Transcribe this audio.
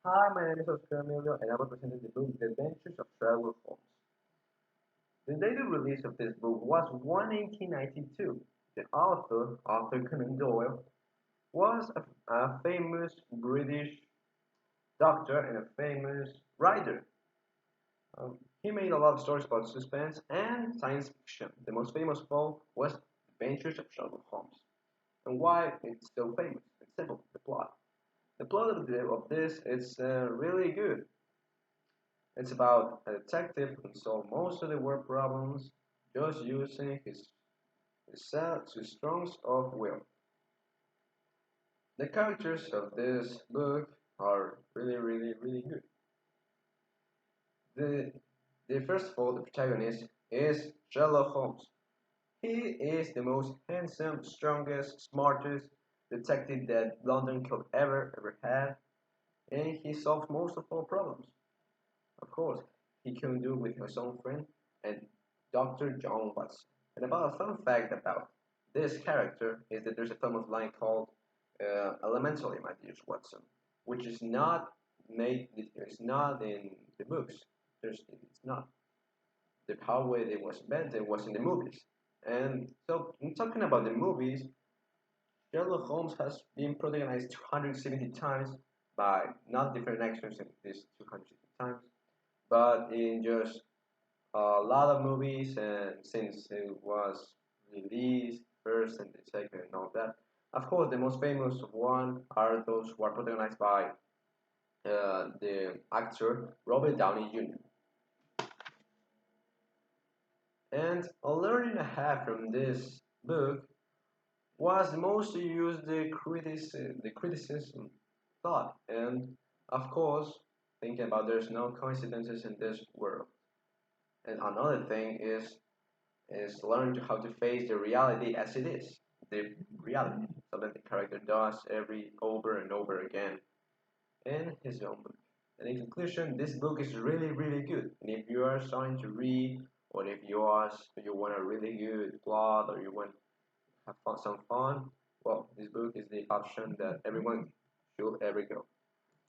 Hi, my name is Oscar Emilio, and I will present the book The Adventures of Sherlock Holmes. The date of release of this book was 1892. The author, Arthur Conan Doyle, was a famous British doctor and a famous writer. He made a lot of stories about suspense and science fiction. The most famous of all was Adventures of Sherlock Holmes. And why it's so famous? It's simple, the plot. The plot of this is really good. It's about a detective who solves most of the world problems just using his strength of will. The characters of this book are really good. The, the first of all, the protagonist is Sherlock Holmes. He is the most handsome, strongest, smartest detective that London could ever have, and he solves most of all problems. Of course, he couldn't do with his own friend and Dr. John Watson. And about a fun fact about this character is that there's a famous line called "Elementally, my dear Watson," which is not made. It's not in the books. It's not. The how way it was invented was in the movies. And so, in talking about the movies, Sherlock Holmes has been protagonized 270 times by not different actors in these 270 times, but in just a lot of movies, and since it was released first and the second and all that. Of course, the most famous one are those who are protagonized by the actor Robert Downey Jr. And a learning I have from this book was mostly use the criticism thought, and of course, thinking about there's no coincidences in this world. And another thing is learn how to face the reality as it is, the reality, something the character does every over and over again in his own book. And in conclusion, this book is really good. And if you are starting to read, or if you want a really good plot, or you want to have some fun, well, this book is the option that everyone should ever go.